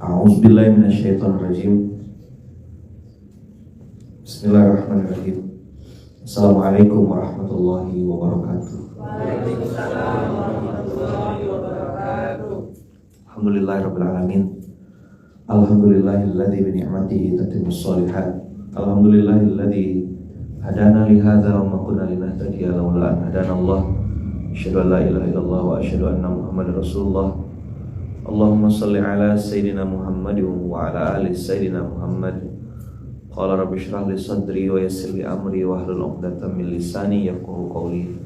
A'udzubillahi minasyaitonirrajim. Bismillahirrahmanirrahim. Assalamualaikum warahmatullahi wabarakatuh. Waalaikumsalam warahmatullahi wabarakatuh. Alhamdulillahirabbil alamin. Alhamdulillahilladzi bi ni'matihi tatimmus shalihat. Alhamdulillahilladzi hadana li hadza wa ma kunna linahtadiya laula an hadanallah. Asyhadu an la ilaha illallah wa asyhadu anna Muhammadar Rasulullah. Allahumma shalli ala sayyidina Muhammad wa ala ali sayyidina Muhammad. Qala rabbi shrah li sadri wa yassir li amri wa hlul 'uqdatam min lisani yafqahu qawli.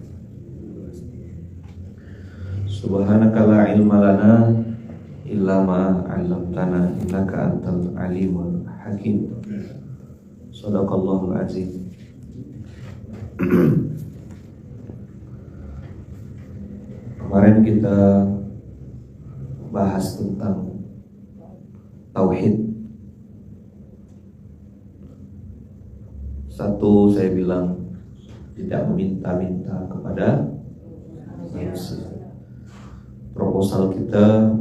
Subhanaka la ilma lana illa ma 'allamtana innaka antal alimul hakim. Shadaqallahul azim. Kemarin kita bahas tentang tauhid. Satu, saya bilang tidak meminta-minta kepada manusia. Proposal kita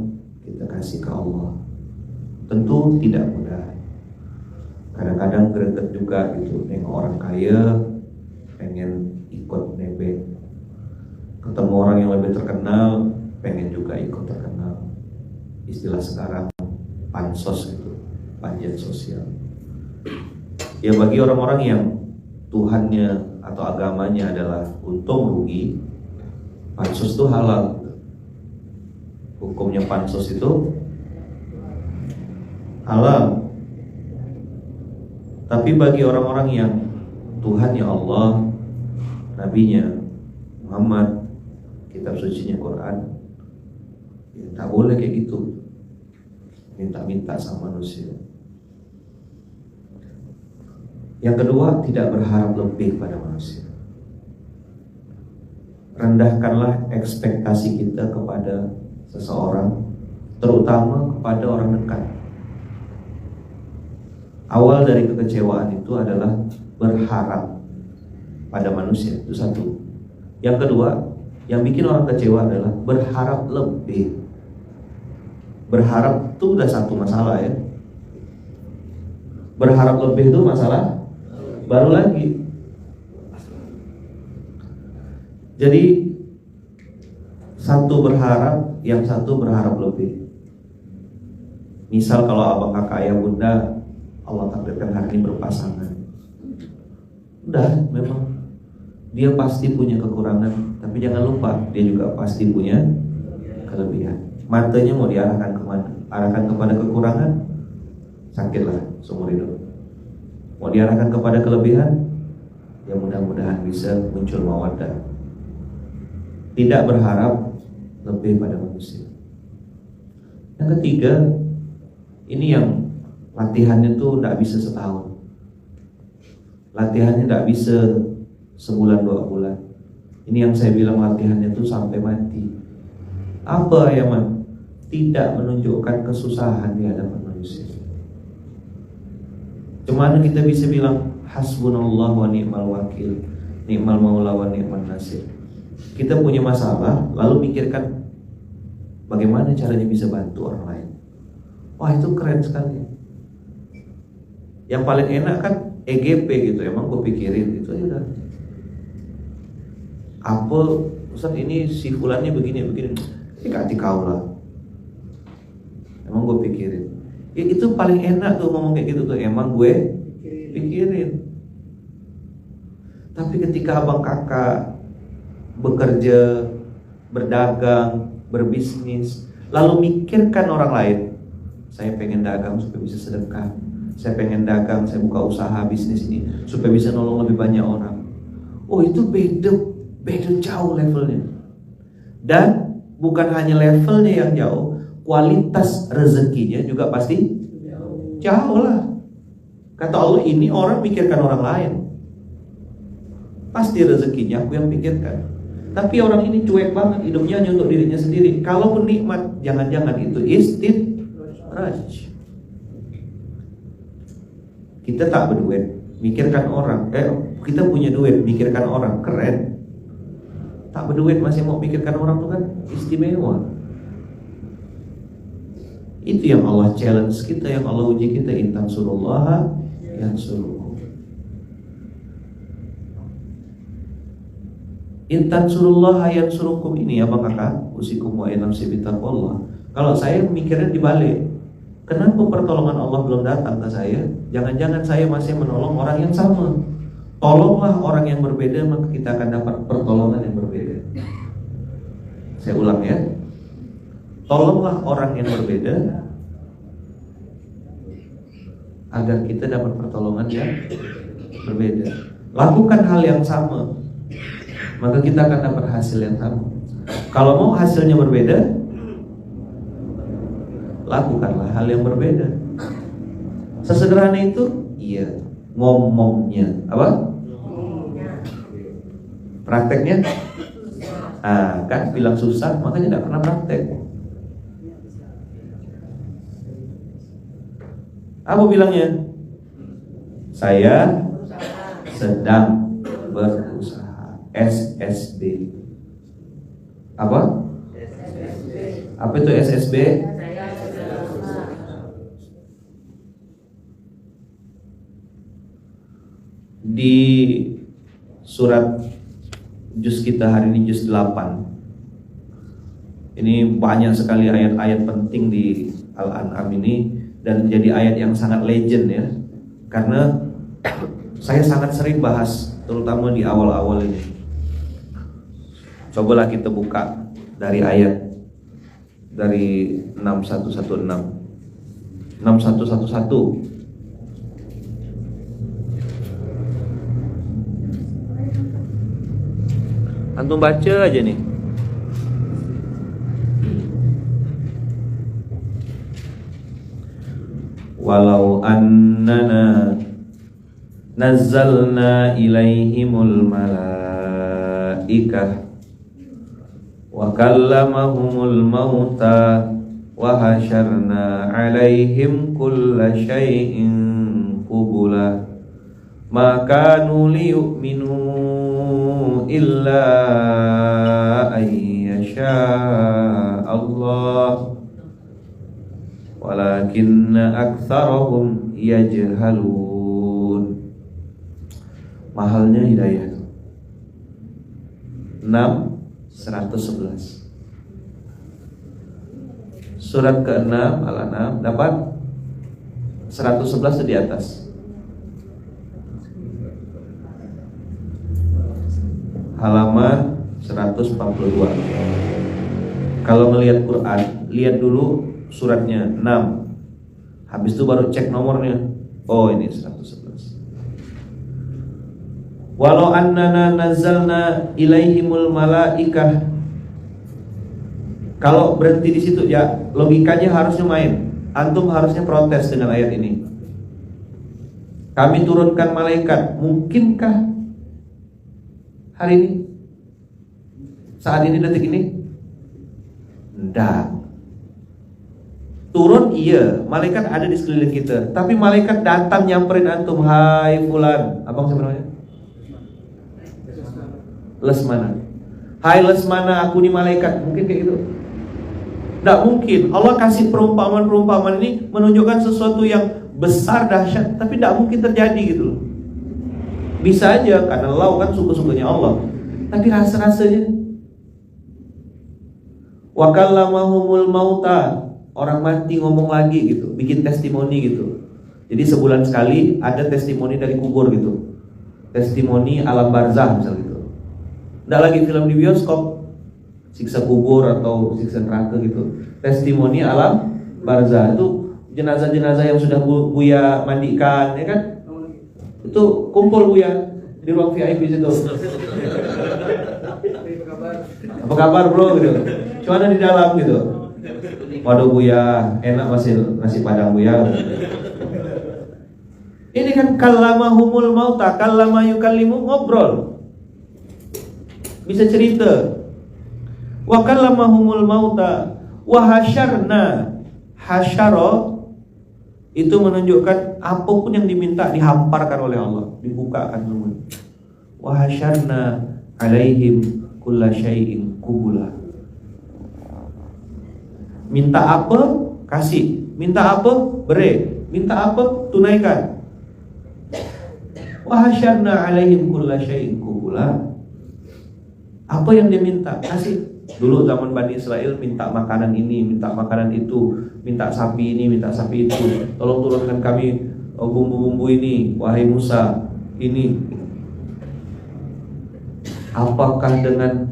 kasih ke Allah. Tentu tidak mudah. Kadang-kadang greget juga gitu, nengok orang kaya pengen ikut nebeng, ketemu orang yang lebih terkenal pengen juga ikut terkenal. Istilah sekarang pansos gitu, panjat sosial. Ya bagi orang-orang yang Tuhannya atau agamanya adalah untung rugi, pansos itu halal. Hukumnya pansos itu halal. Tapi bagi orang-orang yang Tuhannya Allah, Nabinya Muhammad, kitab sucinya Quran, ya tak boleh kayak gitu, minta-minta sama manusia. Yang kedua, tidak berharap lebih pada manusia. Rendahkanlah ekspektasi kita kepada seseorang, terutama kepada orang dekat. Awal dari kekecewaan itu adalah berharap pada manusia, itu satu. Yang kedua, yang bikin orang kecewa adalah berharap lebih. Berharap itu udah satu masalah ya. Berharap lebih itu masalah baru lagi. Jadi satu berharap, yang satu berharap lebih. Misal kalau abang kakak ayah bunda Allah takdirkan hari ini berpasangan, udah memang dia pasti punya kekurangan, tapi jangan lupa dia juga pasti punya kelebihan. Matanya mau diarahkan kemana? Arahkan kepada kekurangan, sakitlah seumur hidup. Mau diarahkan kepada kelebihan, ya mudah-mudahan bisa muncul mawaddah. Tidak berharap lebih pada manusia. Yang ketiga, ini yang latihannya tuh tidak bisa setahun. Latihannya tidak bisa sebulan 2 bulan. Ini yang saya bilang latihannya tuh sampai mati. Apa ya man? Tidak menunjukkan kesusahan di hadapan manusia. Gimana kita bisa bilang hasbunallah wa ni'mal wakil, ni'mal maula wa ni'man nasir. Kita punya masalah lalu pikirkan bagaimana caranya bisa bantu orang lain. Wah itu keren sekali. Yang paling enak kan EGP gitu, emang gue pikirin gitu aja udah. Apa Ustaz ini si fulannya begini, ganti kau lah. Emang gue pikirin. Ya, itu paling enak tuh ngomong kayak gitu tuh, emang gue pikirin. Tapi ketika abang kakak bekerja, berdagang, berbisnis, lalu mikirkan orang lain. Saya pengen dagang supaya bisa sedekah. Saya pengen dagang, saya buka usaha bisnis ini supaya bisa nolong lebih banyak orang. Oh itu beda jauh levelnya. Dan bukan hanya levelnya yang jauh, kualitas rezekinya juga pasti jauh lah. Kata Allah, ini orang pikirkan orang lain, pasti rezekinya aku yang pikirkan. Tapi orang ini cuek banget, hidupnya hanya untuk dirinya sendiri. Kalaupun nikmat, jangan-jangan itu istidraj. Kita tak berduit, mikirkan orang. Kita punya duit, mikirkan orang, keren. Tak berduit masih mau pikirkan orang tuh kan istimewa. Itu yang Allah challenge kita, yang Allah uji kita. In tansurullaha yansurukum. In tansurullaha yansurukum ini apa kakak? Usikum wa inamsi bitaqwallah. Kalau saya mikirnya dibalik, kenapa pertolongan Allah belum datang ke saya? Jangan-jangan saya masih menolong orang yang sama. Tolonglah orang yang berbeda, maka kita akan dapat pertolongan yang berbeda. Saya ulang ya. Tolonglah orang yang berbeda agar kita dapat pertolongan yang berbeda. Lakukan hal yang sama, maka kita akan dapat hasil yang sama. Kalau mau hasilnya berbeda, lakukanlah hal yang berbeda. Sesederhana itu? Iya. Ngomongnya apa? Prakteknya? Kan bilang susah, makanya tidak pernah praktek. Apa bilangnya? Saya sedang berusaha. SSB. Apa? Apa itu SSB? Di surat juz kita hari ini, juz 8. Ini banyak sekali ayat-ayat penting di Al-An'am ini, dan jadi ayat yang sangat legend ya. Karena saya sangat sering bahas, terutama di awal-awal ini. Cobalah kita buka dari ayat dari 6111. 6111. Antum baca aja nih. Walau annana nazzalna ilaihimul malaikah wa kallamahumul mauta wa hasyarna alaihim kulla syai'in qubula ma kanu liyu'minu illa ayyasha Allah walakinna aktsarahum yajhalun. Mahalnya hidayah. 6:111. Surat ke-6 Al-An'am dapat 111 di atas. Halaman 142. Kalau melihat Quran, lihat dulu suratnya 6. Habis itu baru cek nomornya. Oh, ini 111. Walau annana nazzalna ilaihimul malaikah. Kalau berhenti di situ ya, logikanya harusnya main. Antum harusnya protes dengan ayat ini. Kami turunkan malaikat, mungkinkah hari ini? Saat ini, detik ini? Enggak. Turun iya, malaikat ada di sekeliling kita. Tapi malaikat datang nyamperin antum, hai fulan. Abang siapa namanya? Lesmana. Hai Lesmana, aku nih malaikat. Mungkin kayak gitu? Enggak mungkin. Allah kasih perumpamaan-perumpamaan ini menunjukkan sesuatu yang besar, dahsyat, tapi tidak mungkin terjadi gitu loh. Bisa aja karena Allah kan suka-sukanya Allah. Tapi rasa-rasanya wa kallamahumul mauta, orang mati ngomong lagi gitu, bikin testimoni gitu. Jadi sebulan sekali ada testimoni dari kubur gitu. Testimoni alam barzah misalnya gitu. Nggak lagi film di bioskop, siksa kubur atau siksa neraka gitu. Testimoni alam barzah itu jenazah-jenazah yang sudah Buya mandikan, ya kan? Itu kumpul Buya di ruang VIP situ. Apa kabar bro gitu? Cuman di dalam gitu. Waduh Buya, enak masih nasi padang Buya. Ini kan kallamahumul mauta, kallama yukallimu, ngobrol. Bisa cerita. Wa kallamahumul mauta wa hasyarna. Hasyara itu menunjukkan apapun yang diminta dihamparkan oleh Allah, dibukakan semua. Wa hasyarna alaihim kulla syai'in qubula. Minta apa kasih. Minta apa? Beri. Minta apa? Tunaikan. Wa hasyarna alaihim kulla syai'in qubula. Apa yang dia minta? Kasih. Dulu zaman Bani Israel minta makanan ini, minta makanan itu, minta sapi ini, minta sapi itu. Tolong turunkan kami bumbu-bumbu ini, wahai Musa. Ini. Apakah dengan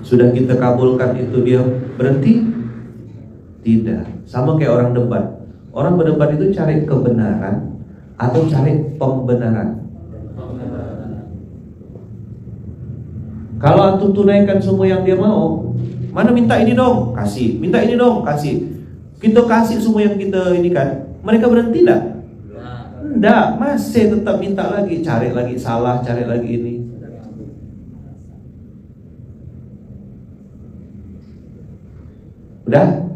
sudah kita kabulkan itu dia berhenti? Tidak. Sama kayak orang debat. Orang berdebat itu cari kebenaran atau cari pembenaran. Kalau antum tunaikan semua yang dia mau, mana minta ini dong, kasih. Minta ini dong, kasih. Kita kasih semua yang kita ini kan. Mereka berhenti enggak? Enggak, masih tetap minta lagi, cari lagi salah, cari lagi ini. Udah?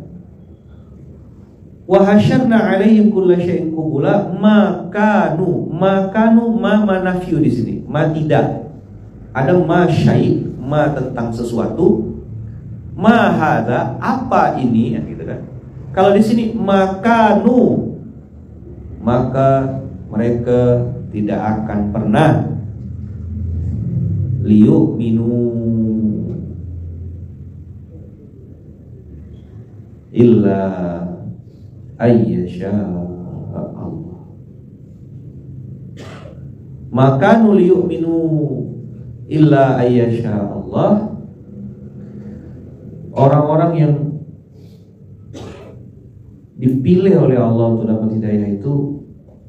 Wa hasyarna 'alaihim kulla syai'in qubula makanu ma manafiu di sini. Ma tidak. Ada ma syai', ma tentang sesuatu. Ma hadza apa ini ya gitu kan. Kalau di sini makanu maka mereka tidak akan pernah liu minu illa ayyasha Allah. Maka nuliu minu illa ayyasha Allah. Orang-orang yang dipilih oleh Allah untuk dapat hidayah itu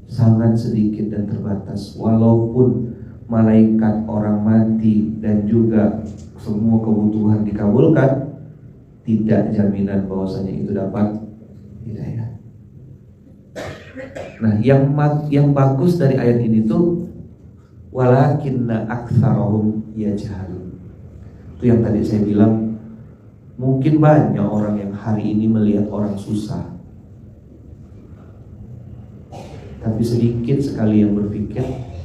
sangat sedikit dan terbatas. Walaupun malaikat, orang mati, dan juga semua kebutuhan dikabulkan, tidak jaminan bahwasanya itu dapat hidayah. Nah, yang bagus dari ayat ini tuh walakinna aktsarahum yajhalun. Itu yang tadi saya bilang, mungkin banyak orang yang hari ini melihat orang susah, tapi sedikit sekali yang berpikir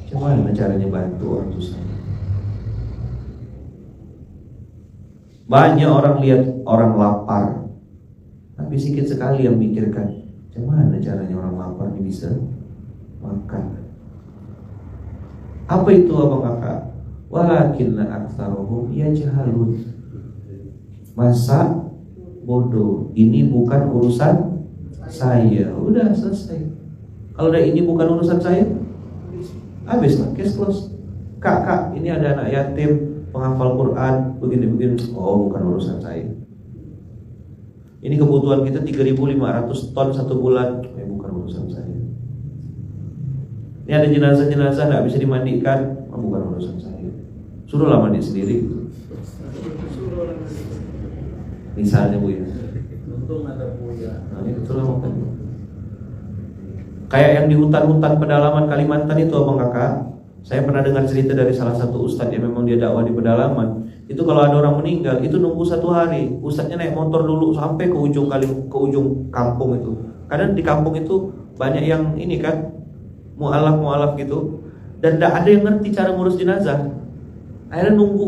gimana caranya bantu orang susah. Banyak orang lihat orang lapar, tapi sedikit sekali yang mikirkan gimana caranya orang lapar ini bisa makan. Apa itu abang kakak? Walakinna aktsaruhum yajhalun. Masa bodoh, ini bukan urusan saya. Udah selesai. Kalau udah ini bukan urusan saya, habis lah, case close. Kak, ini ada anak yatim penghafal Quran begini-begini. Oh, bukan urusan saya. Ini kebutuhan kita 3.500 ton satu bulan. Bukan urusan saya. Ini ada jenazah-jenazah nggak bisa dimandikan. Oh, bukan urusan saya. Suruhlah mandi sendiri. Misalnya Bu ya. Untung ada Buya. Nah, itulah makanya. Kayak yang di hutan-hutan pedalaman Kalimantan itu abang kakak. Saya pernah dengar cerita dari salah satu ustadz yang memang dia dakwah di pedalaman. Itu kalau ada orang meninggal, itu nunggu 1 hari. Ustadznya naik motor dulu sampai ke ujung kampung itu. Kadang di kampung itu banyak yang ini kan mualaf gitu. Dan tidak ada yang ngerti cara ngurus jenazah. Akhirnya nunggu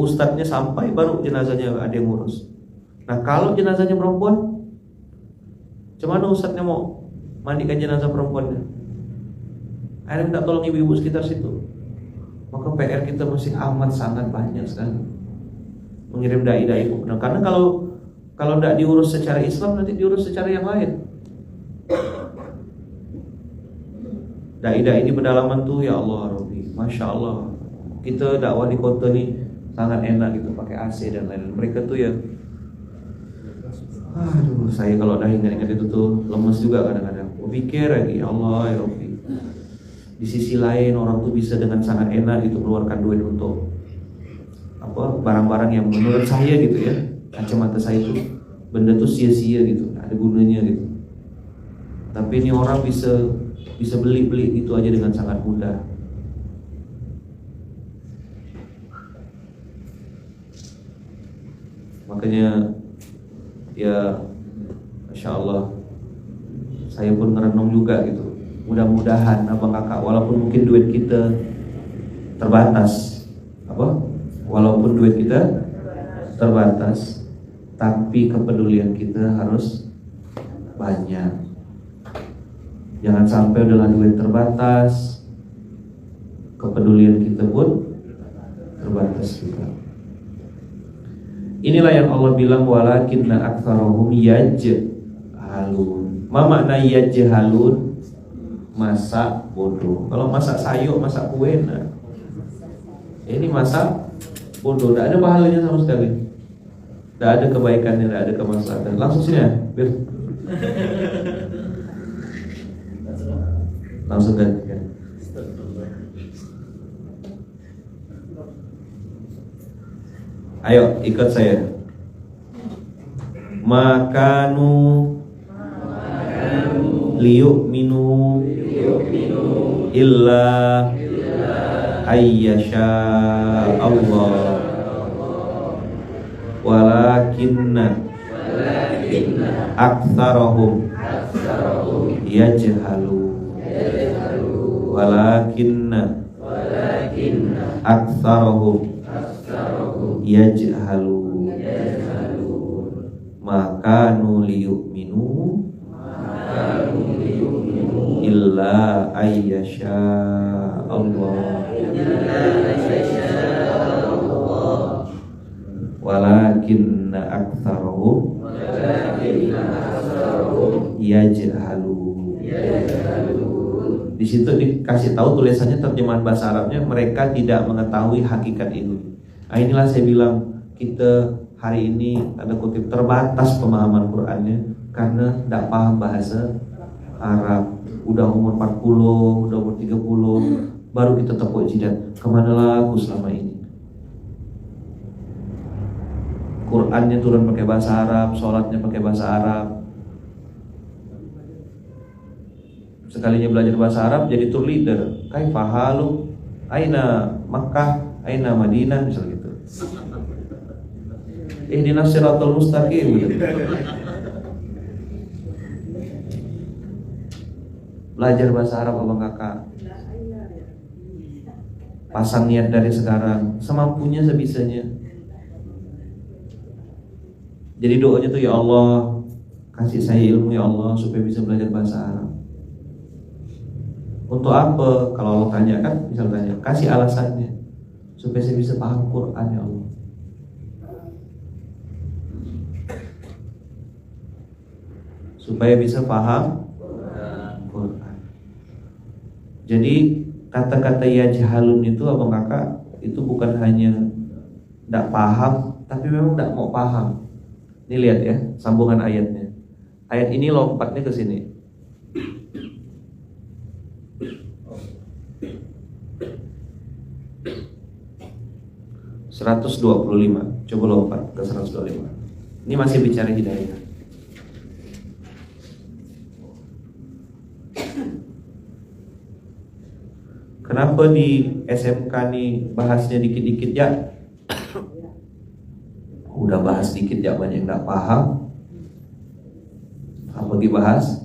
ustadznya sampai baru jenazahnya ada yang ngurus. Nah kalau jenazahnya perempuan, cuman ustadznya mau mandikan jenazah perempuannya, akhirnya minta tolong ibu-ibu sekitar situ. Maka PR kita masih amat sangat banyak sekali mengirim dai-dai. Nah, karena kalau tidak diurus secara Islam, nanti diurus secara yang lain. Dai-dai di pedalaman tuh ya Allah Rabbi, Masya Allah. Kita dakwah di kota nih sangat enak gitu, pakai AC dan lain-lain. Mereka tuh ya, aduh, saya kalau udah ingat-ingat itu tuh lemes juga kadang-kadang. Pikir lagi, ya Allah ya Rabbi. Di sisi lain orang tuh bisa dengan sangat enak gitu mengeluarkan duit untuk barang-barang yang menurut saya gitu ya, kacamata saya itu benda tuh sia-sia gitu, ada gunanya gitu. Tapi ini orang bisa beli itu aja dengan sangat mudah. Makanya ya Masya Allah, saya pun merenung juga gitu. Mudah-mudahan abang kakak, walaupun mungkin duit kita terbatas, walaupun duit kita terbatas, tapi kepedulian kita harus banyak. Jangan sampai udah duit terbatas, kepedulian kita pun terbatas juga. Inilah yang Allah bilang walakinna aktsarahum yajhalun. Ma makna yajhalun? Masak bodoh. Kalau masak sayur, masak kue, nah. Ini masak bodoh, tidak ada pahalanya sama sekali. Tidak ada kebaikannya, tidak ada kemaslahatan. Langsung sini ya, Bir. Langsung gantikan. Ayo ikut saya. Makanu liyu'minu illa ayyasha Allah walakinna aktsarahum yajhalu walakinna aktsarahum yajhalu makanu liyu'minu illa ayyasha Allah walakinna aktsarahum yajhalu. Di situ dikasih tahu tulisannya terjemahan bahasa Arabnya, mereka tidak mengetahui hakikat itu. Nah, inilah saya bilang kita hari ini ada kutip terbatas pemahaman Qur'annya karena tidak paham bahasa Arab. Udah umur 40, udah umur 30, baru kita tepuk jidat. Kemana lah aku selama ini? Qur'annya turun pakai bahasa Arab, sholatnya pakai bahasa Arab. Sekalinya belajar bahasa Arab jadi tour leader. Kaifa halu? Aina Makkah, aina Madinah, misal gitu. Ihdinas siratal mustaqim gitu. Belajar bahasa Arab abang kakak. Pasang niat dari sekarang, semampunya sebisanya. Jadi doanya tuh, ya Allah, kasih saya ilmu ya Allah supaya bisa belajar bahasa Arab. Untuk apa? Kalau Allah tanya kan, misal tanya, kasih alasannya supaya saya bisa paham Quran ya Allah. Supaya bisa paham Quran. Jadi kata-kata yajhalun itu abang kakak itu bukan hanya tidak paham, tapi memang tidak mau paham. Ini lihat ya, sambungan ayatnya. Ayat ini lompatnya ke sini. (125). Coba lompat ke 125. Ini masih bicara hidayah. Kenapa di SMK nih bahasnya dikit-dikit ya? Udah bahas dikit ya, banyak yang gak paham. Apa dibahas?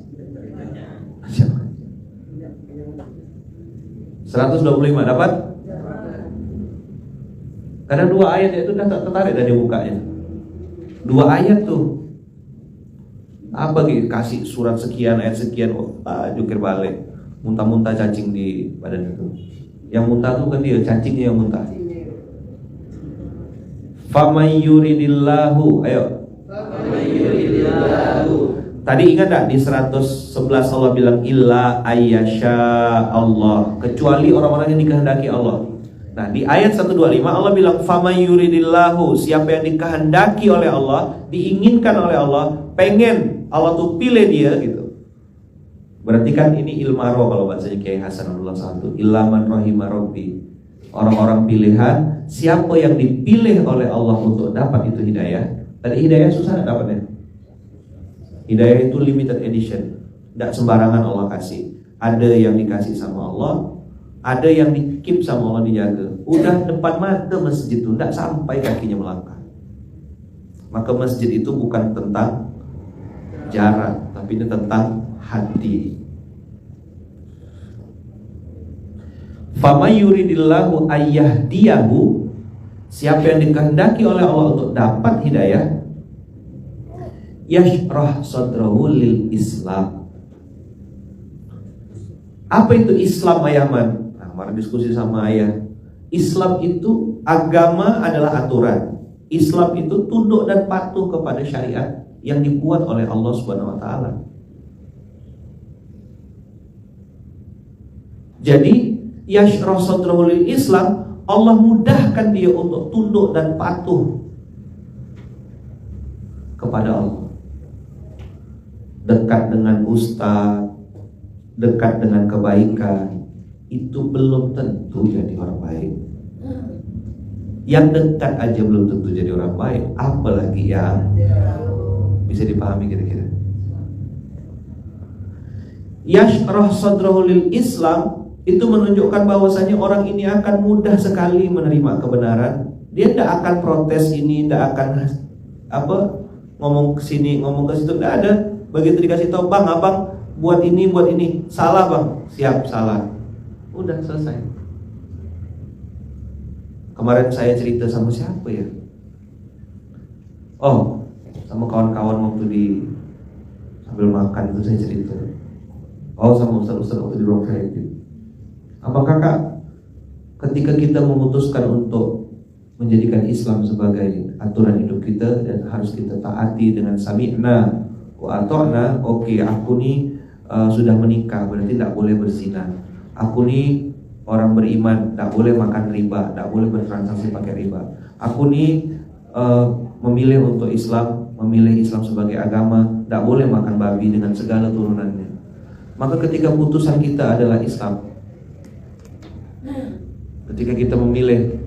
125 dapat? Karena 2 ayat itu udah tertarik dari bukanya. 2 ayat tuh. Apa gitu? Kasih surat sekian, ayat sekian, jukir balik. Muntah-muntah cacing di badan itu. Yang muntah tuh kan dia, cacingnya yang muntah. Faman yuridillahu, ayo. Tadi ingat tak di 111 Allah bilang illa ayyasha Allah, kecuali orang-orang yang dikehendaki Allah. Nah, di ayat 125 Allah bilang faman yuridillahu, siapa yang dikehendaki oleh Allah, diinginkan oleh Allah, pengen Allah tuh pilih dia gitu. Berarti kan ini ilmaro kalau bahasanya Kiai Hasan Abdullah satu, ilaman rahimah rabbi. Orang-orang pilihan, siapa yang dipilih oleh Allah untuk dapat itu hidayah. Tadi hidayah susah gak dapatnya? Hidayah itu limited edition, tidak sembarangan Allah kasih. Ada yang dikasih sama Allah, ada yang di-keep sama Allah, dijaga. Udah depan mata masjid itu, tidak sampai kakinya melangkah. Maka masjid itu bukan tentang jarak, tapi ini tentang hati. Fama yuridillahu ayyahdiyahu, siapa yang dikehendaki oleh Allah untuk dapat hidayah, yashrah sadrahu lil Islam. Apa itu Islam, Ayaman? Nah, kemarin diskusi sama Ayah. Islam itu agama adalah aturan. Islam itu tunduk dan patuh kepada syariat yang dibuat oleh Allah Subhanahu wa taala. Jadi yashrah sadrahu lil Islam, Allah mudahkan dia untuk tunduk dan patuh kepada Allah. Dekat dengan ustaz, dekat dengan kebaikan, itu belum tentu jadi orang baik. Yang dekat aja belum tentu jadi orang baik, apalagi yang bisa dipahami kira-kira. Yashrah sadrahu lil Islam itu menunjukkan bahwasanya orang ini akan mudah sekali menerima kebenaran. Dia tidak akan protes ini, tidak akan ngomong ke sini, ngomong ke situ, tidak ada. Begitu dikasih tahu, bang, abang buat ini, salah bang, siap, salah, udah selesai. Kemarin saya cerita sama siapa ya? Oh, sama kawan-kawan waktu di sambil makan itu saya cerita. Oh, sama ustaz-ustaz waktu di ruang VIP. Apa kakak, ketika kita memutuskan untuk menjadikan Islam sebagai aturan hidup kita dan harus kita taati dengan sami'na wa ata'na, oke, aku nih sudah menikah, berarti tidak boleh berzina. Aku nih orang beriman, tidak boleh makan riba, tidak boleh bertransaksi pakai riba. Aku nih memilih untuk Islam, memilih Islam sebagai agama, tidak boleh makan babi dengan segala turunannya. Maka ketika putusan kita adalah Islam, ketika kita memilih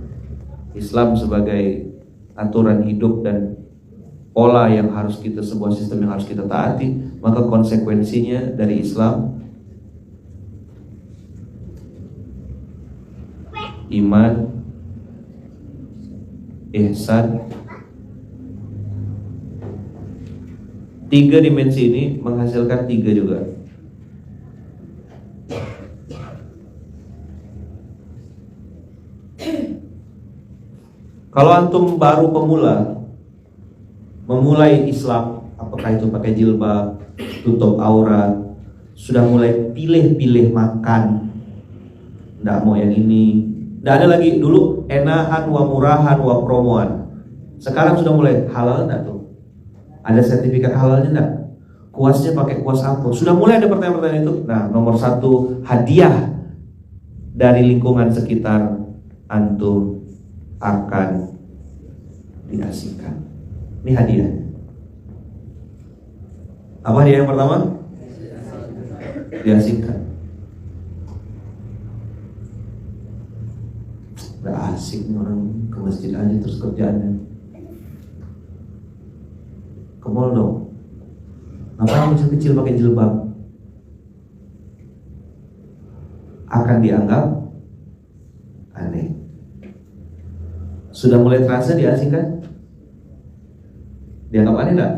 Islam sebagai aturan hidup dan pola yang harus kita, sebuah sistem yang harus kita taati, maka konsekuensinya dari Islam iman, ihsan. 3 dimensi ini menghasilkan 3 juga. Kalau antum baru pemula memulai Islam, apakah itu pakai jilbab, tutup aurat, sudah mulai pilih-pilih makan, tidak mau yang ini, tidak ada lagi dulu enahan wa murahan wa promoan. Sekarang sudah mulai halal enggak tuh? Ada sertifikat halalnya enggak? Kuasnya pakai kuas apa? Sudah mulai ada pertanyaan-pertanyaan itu. Nah, nomor 1, hadiah dari lingkungan sekitar antum akan diasingkan. Ini hadiah. Apa hadiah yang pertama? Diasingkan. Udah asik nih orang ke masjid aja terus kerjaannya ke mall dong. Ngapain masih kecil pakai jilbab? Akan dianggap aneh. Sudah mulai terasa diasingkan? Dianggap aneh enggak?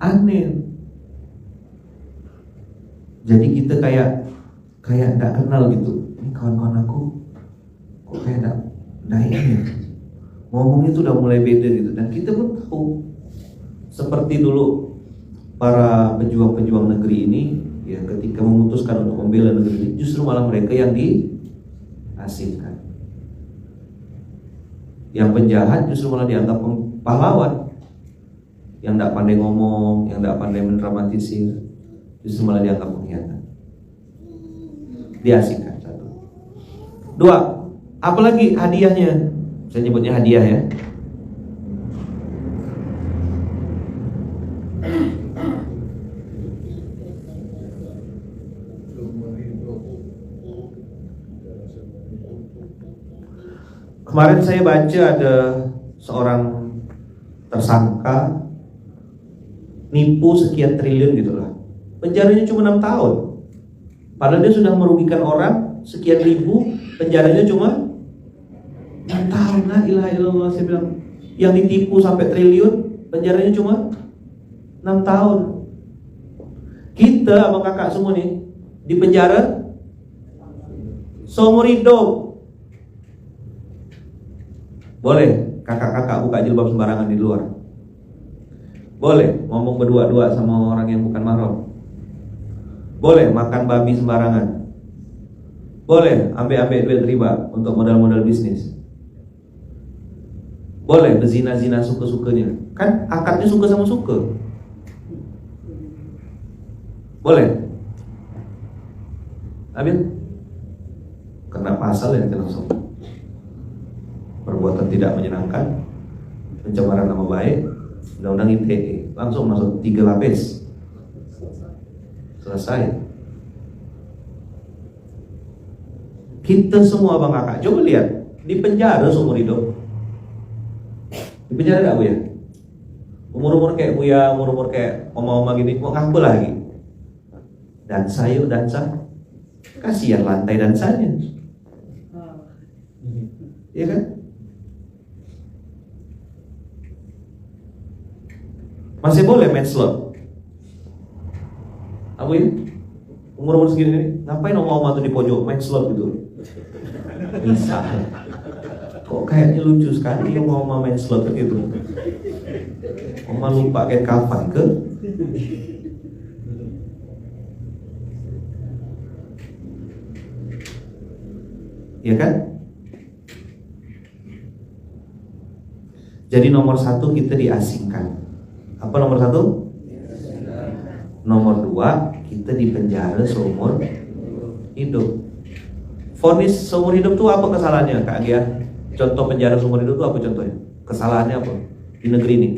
Aneh. Jadi kita kayak enggak kenal gitu. Ini kawan-kawan aku kok kayak enggak ini ya? Ngomongnya tuh udah mulai beda gitu. Dan kita pun tahu, seperti dulu para pejuang-pejuang negeri ini, ya, ketika memutuskan untuk membela negeri ini, justru malah mereka yang diasingkan. Yang penjahat justru malah dianggap pahlawan. Yang tidak pandai ngomong, yang tidak pandai mendramatisir, justru malah dianggap pengkhianat. Diasingkan. 1. 2. Apalagi hadiahnya? Saya nyebutnya hadiah ya. Kemarin saya baca ada seorang tersangka nipu sekian triliun gitulah. Penjaranya cuma 6 tahun. Padahal dia sudah merugikan orang sekian ribu, penjaranya cuma 6 tahun. La ilaha illallah, saya bilang. Yang ditipu sampai triliun, penjaranya cuma 6 tahun. Kita sama kakak semua nih di penjara seumur hidup. Boleh kakak-kakak buka jilbab sembarangan di luar. Boleh ngomong berdua-dua sama orang yang bukan mahram. Boleh makan babi sembarangan. Boleh ambil duit riba untuk modal-modal bisnis. Boleh berzina-zina suka-sukanya. Kan akadnya suka sama suka. Boleh. Ambil. Kena pasal yang langsung. Perbuatan tidak menyenangkan, pencemaran nama baik, undang-undang ITE, langsung masuk 3 lapis. Selesai. Kita semua bang kakak, coba lihat di penjara seumur hidup. Di penjara gak Bu ya? Umur-umur kayak Buya, umur-umur kayak oma-oma gini, mau ngaku lagi. Dansa yuk, dansa. Kasihan lantai dansanya. Iya kan? Masih boleh main slot. Apa ya? Umur-umur segini nih, ngapain oma-oma tuh di pojok main slot gitu? Bisa. Kok kayaknya lucu sekali oma-oma main slot gitu. Oma lupa kayak kapan ke? Iya kan? Jadi nomor 1 kita diasingkan. Apa nomor 1? Nomor 2 kita dipenjara seumur hidup. Vonis seumur hidup tuh apa kesalahannya Kak Gia? Contoh penjara seumur hidup tuh apa contohnya? Kesalahannya apa di negeri ini?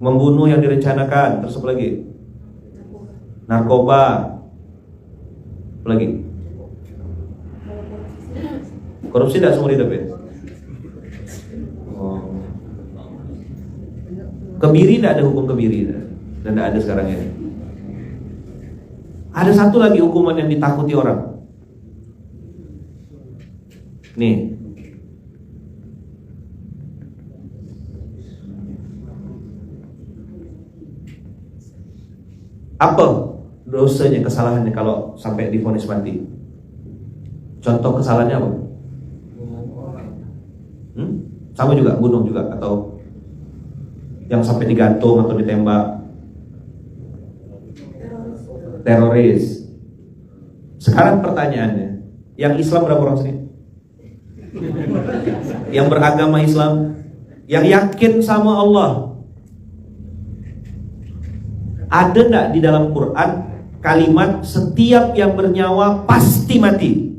Membunuh yang direncanakan. Terus apa lagi? Narkoba. Apa lagi? Korupsi tidak seumur hidup ya? Oh. Kebiri tidak ada hukum kebiri dan tidak ada sekarang ya. Ada satu lagi hukuman yang ditakuti orang. Nih. Apa dosanya, kesalahannya kalau sampai divonis mati? Contoh kesalahannya apa? Sama juga, bunuh juga, atau yang sampai digantung atau ditembak, teroris. Sekarang pertanyaannya, yang Islam berapa orang sini? Yang beragama Islam, yang yakin sama Allah, ada enggak di dalam Quran kalimat setiap yang bernyawa pasti mati?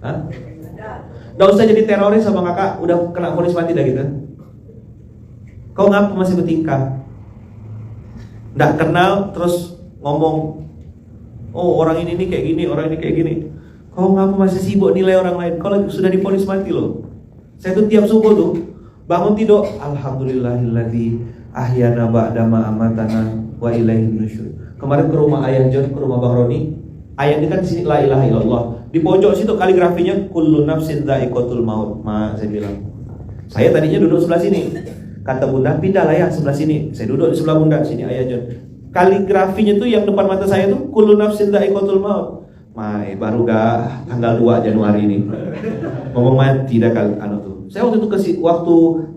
Hah? Nggak usah jadi teroris sama kakak, udah kena vonis mati dah gitu. Kau ngapa masih bertingkah? Nggak kenal terus ngomong, oh orang ini kayak gini, orang ini kayak gini. Kau ngapa masih sibuk nilai orang lain? Kau sudah divonis mati loh. Saya tuh tiap subuh tuh bangun tidur, alhamdulillahilladzi ahyana ba'da ma amatana wa ilaihin nusyur. Kemarin ke rumah Ayah John, ke rumah Bang Roni. Ayah ini kan di sini la ilaha illallah. Di pojok situ kaligrafinya kullu nafsin dha'iqatul maut. Saya bilang, saya tadinya duduk sebelah sini. Kata Bunda, pindahlah ya sebelah sini. Saya duduk di sebelah Bunda, sini Ayah John. Kaligrafinya tuh yang depan mata saya tuh kullu nafsin dha'iqatul maut. Baru gak tanggal 2 Januari ini. Ngomong mati dah anu tuh. Saya waktu itu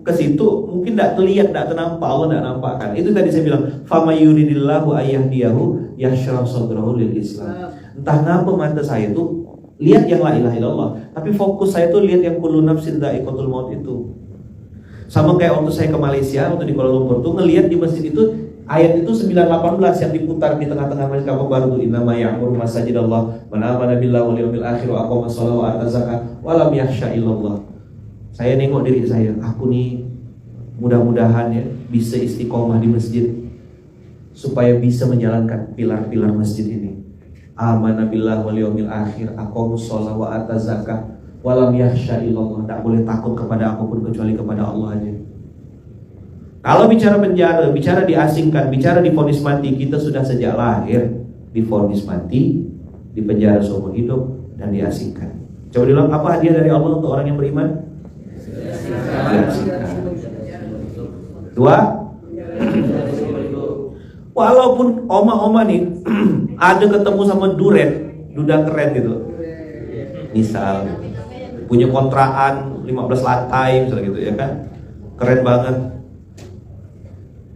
ke situ mungkin enggak terlihat, enggak ternampak, Allah enggak nampakkan. Itu tadi saya bilang, fama yuridillahu ayyahdiyahu yashrah sadrahu lil Islam. Entah ngapa mata saya tuh lihat yang la ilaha illallah, tapi fokus saya tuh lihat yang kullu nafsin dha'iqatul maut itu. Sama kayak waktu saya ke Malaysia, waktu di Kuala Lumpur tuh ngelihat di masjid itu ayat itu 918 yang diputar di tengah-tengah masjid Kaabah baru tuh, innama ya'muru masajidallah man amana billahi wal yawmil akhir wa aqama sholata wa ata zakat wa lam yakhsha illallah. Saya nengok diri saya, aku nih mudah-mudahan ya bisa istiqomah di masjid supaya bisa menjalankan pilar-pilar masjid ini. Amana billahi wal yawmil akhir, aqama sholata wa ata zakat wa lam yakhsha illallah. Tak boleh takut kepada apapun kecuali kepada Allah aja. Kalau bicara penjara, bicara diasingkan, bicara divonis mati, kita sudah sejak lahir divonis mati, dipenjara seumur hidup dan diasingkan. Coba bilang, apa hadiah dari Allah untuk orang yang beriman? Diasingkan. 2. Walaupun oma-oma nih ada ketemu sama duda keren gitu. Misal punya kontrakan 15 lantai misalnya gitu ya kan. Keren banget.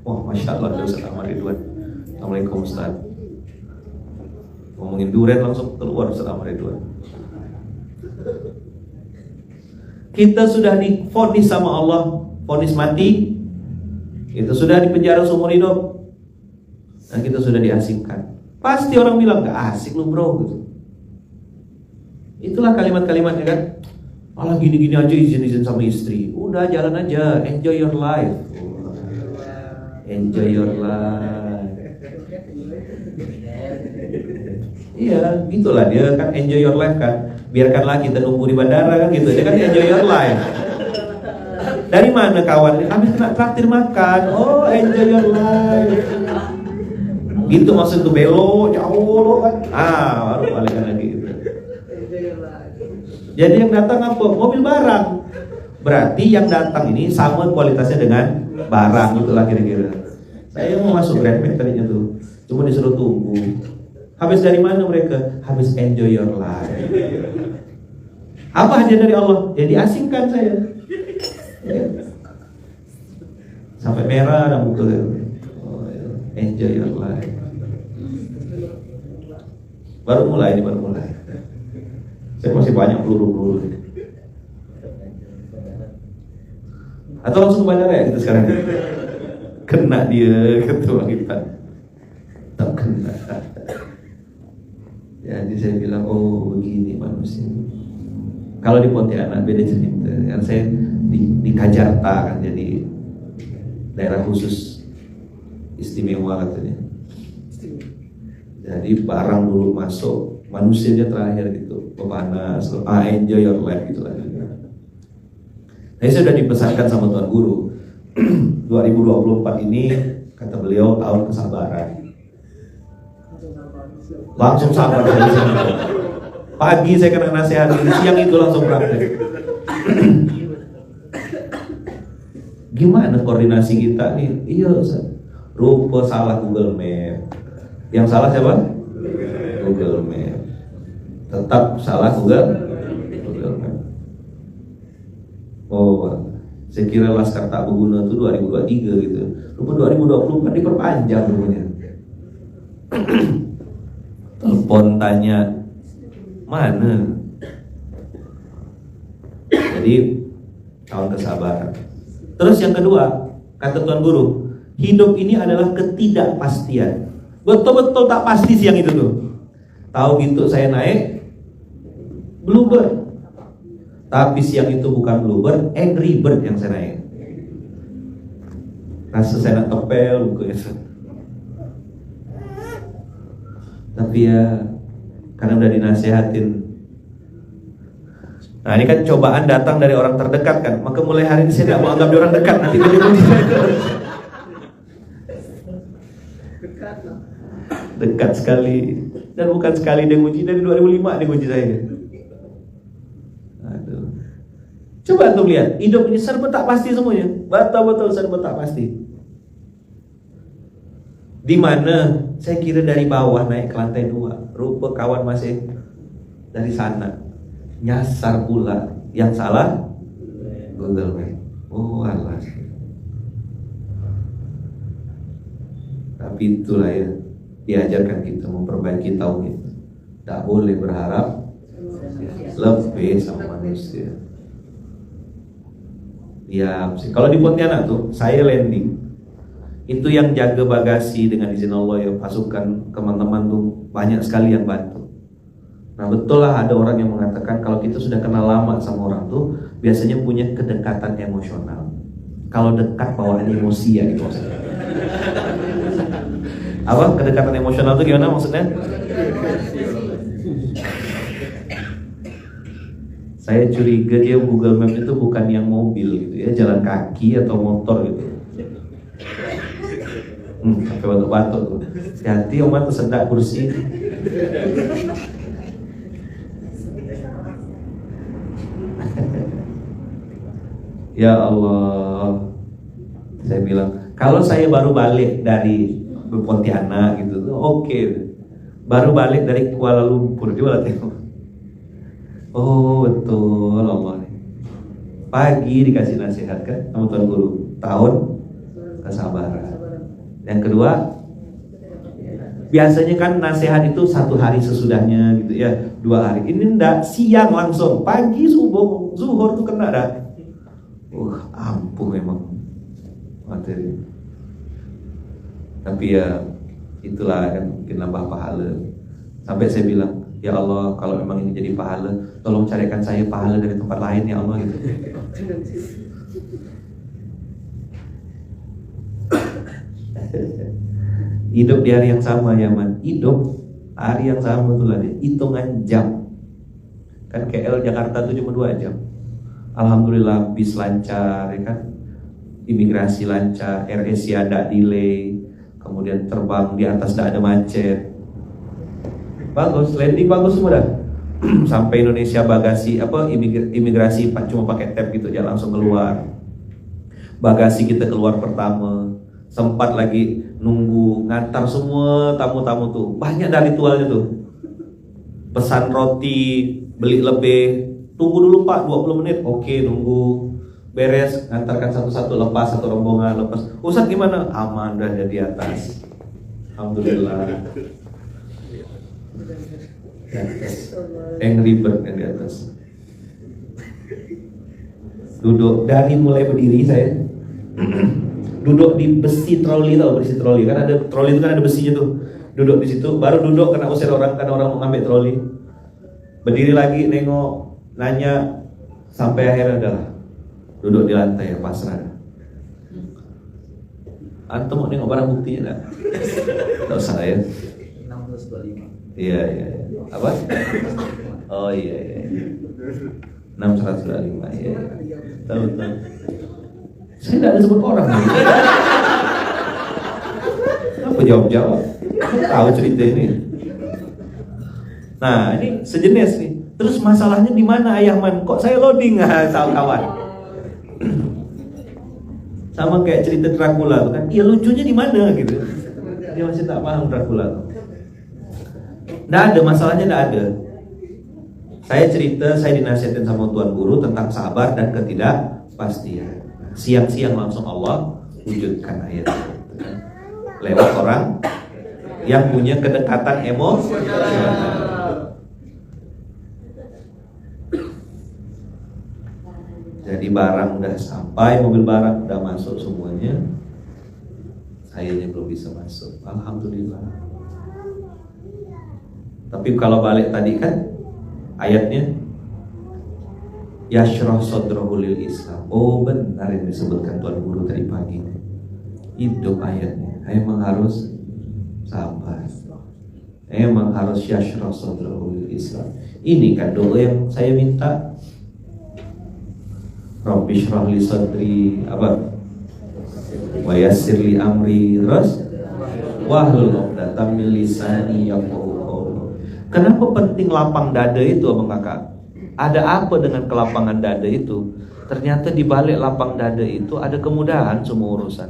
Wah, Masya Allah, ada Ustaz Ahmad Ridwan. Assalamualaikum Ustaz. Ngomongin durian langsung keluar Ustaz Ahmad Ridwan. Kita sudah divonis sama Allah, vonis mati. Kita sudah dipenjara seumur hidup. Dan kita sudah diasingkan. Pasti orang bilang, gak asik lu bro gitu. Itulah kalimat-kalimatnya kan. Malah gini-gini aja izin-izin sama istri. Udah jalan aja, enjoy your life. Enjoy your life. Iya, gitulah dia kan enjoy your life kan. Biarkanlah kita nunggu di bandara kan gitu. Dia kan enjoy your life. Dari mana kawan? Habis kena traktir makan. Oh, enjoy your life. Gitu maksud tuh belok jauh lo kan. Baru balikan lagi gitu. Jadi yang datang apa? Mobil barang. Berarti yang datang ini sama kualitasnya dengan barang, itulah kira-kira. Saya mau masuk Grandmack tadinya tuh, cuma disuruh tunggu. Habis dari mana mereka? Habis enjoy your life. Apa hadiah dari Allah? Ya diasingkan saya. Ya. Sampai merah dan muka. Oh, enjoy your life. Baru mulai. Saya masih banyak peluru. Atau langsung ke bandara ya kita sekarang? Kena dia ketua kita. Tak kena. Jadi saya bilang, oh begini manusia. Kalau di Pontianak beda cerita. Kan saya di Kajarta kan, jadi daerah khusus istimewa katanya. Jadi barang dulu masuk, manusianya terakhir gitu. Panas, enjoy your life gitu lah. Nah, saya sudah dipesankan sama Tuan Guru 2024 ini kata beliau tahun kesabaran. Langsung sabar saya. Pagi saya kena nasihat, siang itu langsung praktek. Gimana koordinasi kita nih? Iya, rupa salah Google Map. Yang salah siapa? Google Map. Tetap salah Google Map. Oh, saya kira Laskar Tak Berguna itu 2023 gitu. Rupa 2024 diperpanjang rupanya. Telepon tanya mana? Jadi tahun kesabaran. Terus yang kedua, kata Tuan Guru, hidup ini adalah ketidakpastian. Betul-betul tak pasti siang itu tuh. Tahu gitu saya naik Bluebird. Tapi siang itu bukan Bluebird, Angry Bird yang saya naik. Rasa saya nak tepel gitu. Tapi ya karena udah dinasehatin. Nah ini kan cobaan datang dari orang terdekat kan. Maka mulai hari ini saya tidak mau anggap dia orang dekat. Nanti dia muji saya terus. Dekat sekali. Dan bukan sekali dia muji, dari 2005 dia muji saya. Aduh. Coba tuh lihat, hidup ini serba tak pasti semuanya. Betul-betul serba tak pasti. Di mana saya kira dari bawah naik ke lantai 2, rupa kawan masih dari sana. Nyasar pula, yang salah Google Map. Oh alas. Tapi itulah ya, diajarkan kita memperbaiki tauhid. Tak boleh berharap lebih sama manusia. Diam sih. Kalau di Pontianak tuh, saya landing. Itu yang jaga bagasi dengan izin Allah ya, pasukan teman-teman tuh banyak sekali yang bantu. Nah betul lah ada orang yang mengatakan kalau kita sudah kenal lama sama orang tuh biasanya punya kedekatan emosional. Kalau dekat bawaan emosi ya gitu maksudnya. Apa kedekatan emosional tuh gimana maksudnya? Saya curiga dia Google Maps itu bukan yang mobil gitu ya, jalan kaki atau motor gitu. Sampai batuk-batuk tuh. Hati-hati Omar tersedak kursi. Ya Allah. Saya bilang, kalau saya baru balik dari Pontianak gitu tuh oke. Baru balik dari Kuala Lumpur juga tengok. Oh betul Allah nih. Pagi dikasih nasihat kan sama Tuan Guru, tahun kesabaran. Yang kedua, biasanya kan nasihat itu 1 hari sesudahnya gitu ya, 2 hari. Ini enggak, siang langsung, pagi subuh, zuhur tuh kena dah. Ampuh memang materi. Tapi ya itulah kan mungkin nambah pahala. Sampai saya bilang, ya Allah, kalau memang ini jadi pahala, tolong carikan saya pahala dari tempat lain ya Allah gitu. Hidup di hari yang sama ya man, hidup hari yang sama tuh lah, hitungan jam. Kan KL Jakarta tuh cuma 2 jam. Alhamdulillah bis lancar ya kan, imigrasi lancar, AirAsia tidak delay, kemudian terbang di atas tidak ada macet, bagus, landing bagus semua dah. Sampai Indonesia bagasi imigrasi cuma pakai tap gitu aja langsung keluar. Bagasi kita keluar pertama, sempat lagi nunggu ngantar semua tamu-tamu tuh, banyak dari ritualnya tuh. Pesan roti, beli lebih, tunggu dulu Pak 20 menit, oke nunggu. Beres, ngantarkan satu-satu, lepas satu rombongan, lepas. Ustaz gimana? Aman, udah ada di atas. Alhamdulillah. Di atas. Angry Bird yang di atas. Duduk dari mulai berdiri saya. Duduk di besi troli, tau besi troli kan, ada troli itu kan ada besinya tuh. Duduk di situ, baru duduk kena usir orang karena orang mau ngambil troli. Berdiri lagi, nengok, nanya, sampai akhirnya adalah duduk di lantai ya, pasrah. Antum mau nengok barang buktinya enggak? Enggak usah ya. 1625. Iya. Apa? Oh iya. 625 ya. Tahu. Saya enggak ada sebut orang. Apa jawab? Tahu cerita ini. Nah, ini sejenis nih. Terus masalahnya di mana Ayah Man? Kok saya loading tahu kawan? Sama kayak cerita Dracula tuh kan. Iya lucunya di mana gitu. Dia masih tak paham Dracula tuh. Nggak ada, masalahnya nggak ada. Saya cerita, saya dinasihatin sama Tuan Guru tentang sabar dan ketidakpastian. Siang-siang langsung Allah wujudkan ayat lewat orang yang punya kedekatan emosional. Jadi barang udah sampai, mobil barang udah masuk semuanya, sayanya belum bisa masuk. Alhamdulillah. Tapi kalau balik tadi kan ayatnya yashrah sadrahu lil Islam. Oh benar yang disebutkan Tuan Guru tadi pagi. Hidup ayatnya. Emang harus sabar. Emang harus yashrah sadrahu lil Islam. Ini kan doa yang saya minta. Rabbi shrah li sadri apa? Wa yassir li amri, terus wahlul 'uqdatam min lisani yafqahu qawli. Kenapa penting lapang dada itu Abang Kakak? Ada apa dengan kelapangan dada itu? Ternyata di balik lapang dada itu ada kemudahan semua urusan.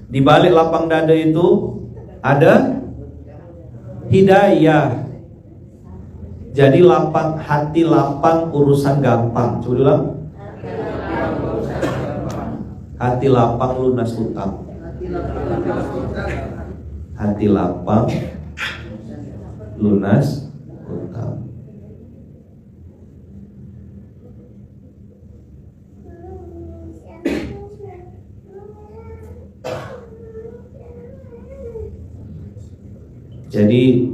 Di balik lapang dada itu ada hidayah. Jadi lapang hati, lapang urusan gampang. Coba ulang. Hati lapang lunas utang. Hati lapang lunas utang. Jadi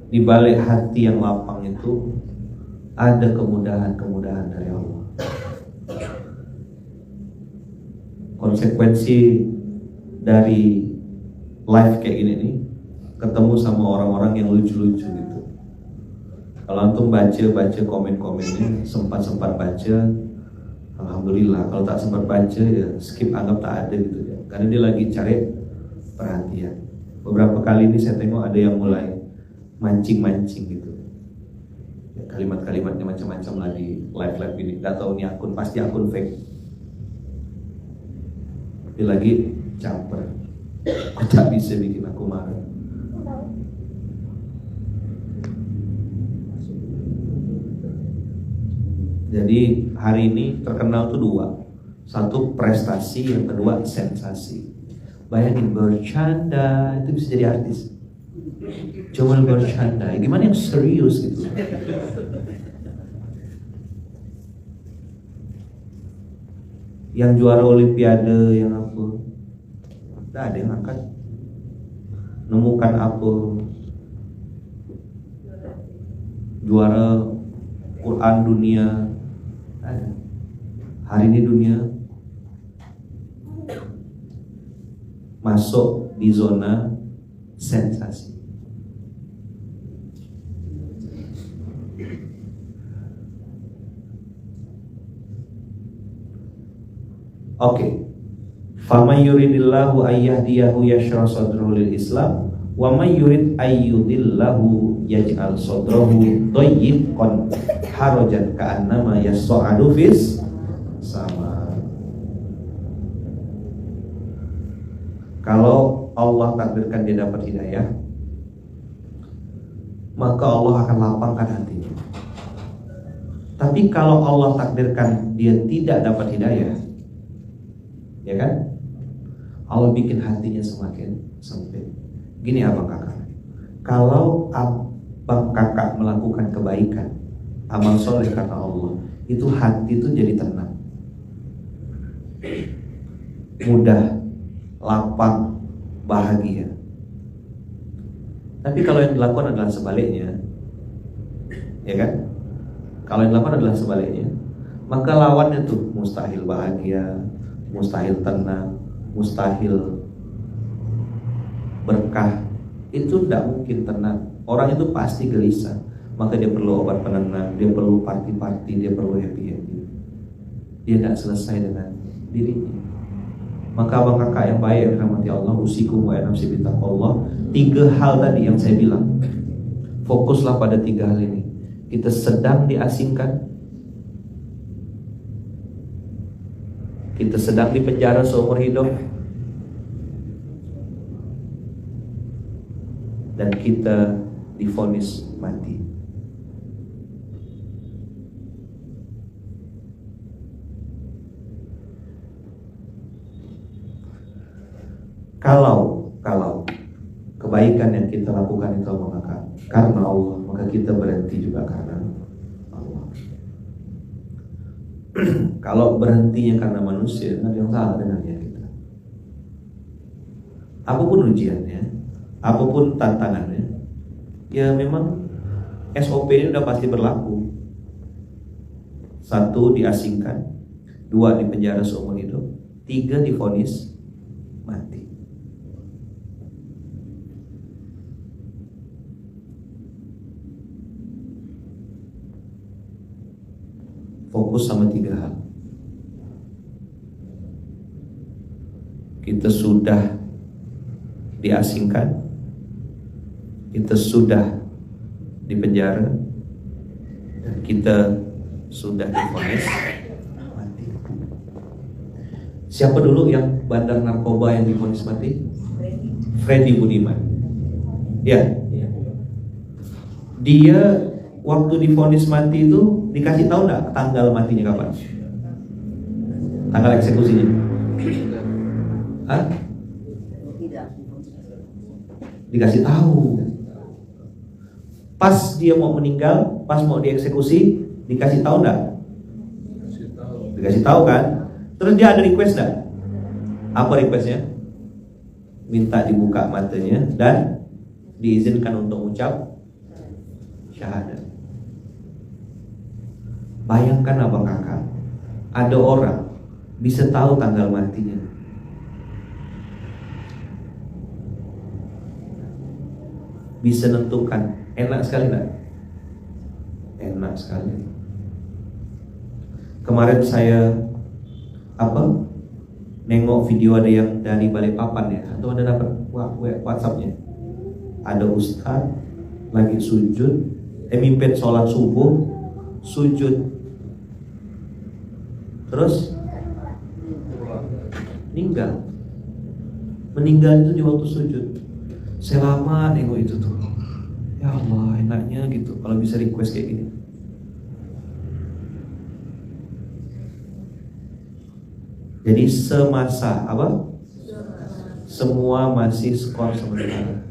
di balik hati yang lapang itu ada kemudahan-kemudahan dari Allah. Konsekuensi dari live kayak gini nih, ketemu sama orang-orang yang lucu-lucu gitu. Kalau antum baca komen-komennya, sempat baca, alhamdulillah. Kalau tak sempat baca ya skip, anggap tak ada gitu ya. Karena dia lagi cari perhatian. Beberapa kali ini saya tengok ada yang mulai mancing gitu. Ya, kalimat-kalimatnya macam-macam lah di live ini. Gak tahu ini akun, pasti akun fake. Dia lagi caper. Kok tak bisa bikin aku marah. Jadi hari ini terkenal tuh dua. Satu prestasi, yang kedua sensasi. Bayangin bercanda itu bisa jadi artis. Cuma bercanda, gimana yang serius gitu. Yang juara olimpiade, yang apa, tidak ada yang angkat. Nemukan apa, juara Quran dunia, ada. Hari ini dunia masuk di zona sensasi. Oke. Faman yuridillahu ayyahdiyahu yashrah sadrahu lil Islam wa man yurid ayyudillahu yaj'al sadrahu dayyqan harajan ka'annama yas'adu fis sama. Kalau Allah takdirkan dia dapat hidayah, maka Allah akan lapangkan hatinya. Tapi kalau Allah takdirkan dia tidak dapat hidayah, ya kan, Allah bikin hatinya semakin sempit. Gini abang kakak, kalau abang kakak melakukan kebaikan, amal soleh karena Allah, itu hati itu jadi tenang, mudah, lapang, bahagia. Tapi kalau yang dilakukan adalah sebaliknya, ya kan? Kalau yang dilakukan adalah sebaliknya, maka lawannya tuh mustahil bahagia, mustahil tenang, mustahil berkah. Itu tidak mungkin tenang. Orang itu pasti gelisah. Maka dia perlu obat penenang, dia perlu party-party, dia perlu happy-happy. Dia tidak selesai dengan dirinya. Maka abang kakak yang baik yang dirahmati Allah, usikum wa nafsi bittaqwallah. 3 hal tadi yang saya bilang, fokuslah pada 3 hal ini. Kita sedang diasingkan, kita sedang dipenjara seumur hidup, dan kita divonis mati. Kalau kebaikan yang kita lakukan itu karena Allah, maka kita berhenti juga karena Allah. Kalau berhentinya karena manusia, ada yang salah dengan niat kita. Apapun ujiannya, apapun tantangannya, ya memang SOP ini udah pasti berlaku. 1, diasingkan. 2, dipenjara seumur hidup. 3, divonis mati. Fokus sama 3 hal. Kita sudah diasingkan, kita sudah dipenjara, dan kita sudah divonis mati. Siapa dulu yang bandar narkoba yang divonis mati? Freddy Budiman. Ya. Dia waktu divonis mati itu dikasih tahu nggak tanggal matinya kapan? Tanggal eksekusinya? Hah? Dikasih tahu. Pas dia mau meninggal, pas mau dieksekusi, dikasih tahu nggak? Dikasih tahu kan? Terus dia ada request nggak? Apa requestnya? Minta dibuka matanya dan diizinkan untuk ucap syahadat. Bayangkan abang kakak, ada orang bisa tahu tanggal matinya. Bisa nentukan. Enak sekali gak? Enak sekali. Kemarin saya nengok video ada yang dari Balikpapan ya, atau ada dapat WhatsApp-nya. Ada ustaz lagi sujud, mimpin sholat subuh, sujud, terus meninggal itu di waktu sujud. Saya lama nengok itu tuh. Ya Allah, enaknya gitu kalau bisa request kayak gini. Jadi semasa apa? Semua masih skor sementara.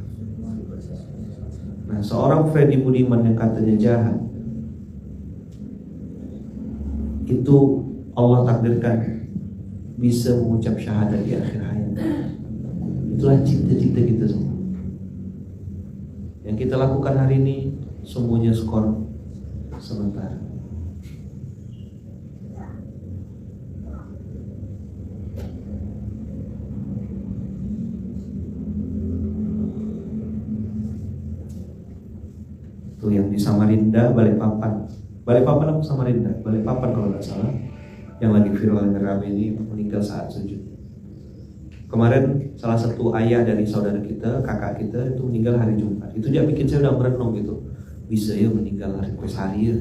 Nah, seorang Freddy Budiman yang katanya jahat, itu Allah takdirkan bisa mengucap syahadat di akhir hayat. Itulah cita-cita kita semua. Yang kita lakukan hari ini semuanya skor sementara. Tuh yang di Samarinda, Balikpapan apa Samarinda? Balikpapan kalau nggak salah, yang lagi viral yang rame ini meninggal saat sujud. Kemarin salah satu ayah dari saudara kita, kakak kita itu meninggal hari Jumat. Itu dia bikin saya udah merenung gitu. Bisa ya meninggal hari hari ya.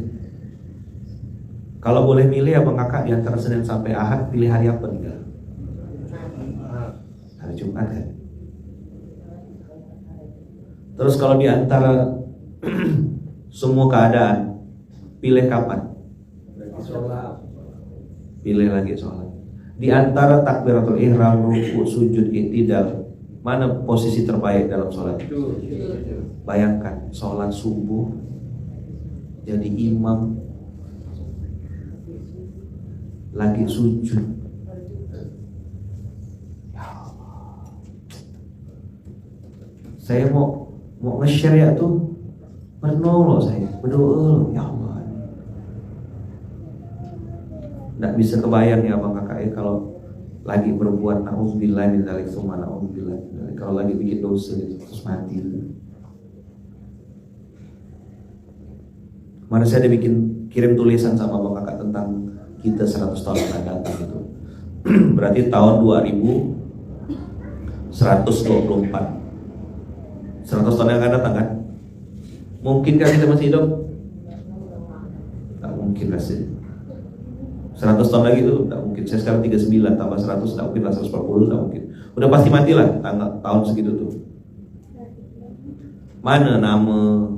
Kalau boleh milih abang kakak di antara Senin sampai Ahad, pilih hari apa meninggal? Hari Jumat kan. Terus kalau di antara semua keadaan, pilih kapan? Pilih lagi sholat. Di antara takbiratul ihram, ruku, sujud, i'tidal, mana posisi terbaik dalam sholat? Bayangkan sholat subuh jadi imam lagi sujud. Ya Allah. Saya mau nge-share ya tuh, berdoa saya, berdoa ya Allah. Nggak bisa kebayang ya abang kakak ya kalau lagi berbuat na'udzubillah min dzalik, tsumma na'udzubillah min dzalik. Kalau lagi bikin dosa gitu, terus mati. Kemarin saya ada kirim tulisan sama abang kakak tentang kita 100 tahun akan datang gitu. Berarti tahun 2124. 100 tahun yang akan datang kan? Mungkinkah kita masih hidup? Tak mungkin rasanya. 100 tahun lagi tuh tak mungkin. Saya sekarang 39 tambah 100 tak mungkin lah, 140 tak mungkin. Udah pasti mati lah tahun segitu tuh. Mana nama,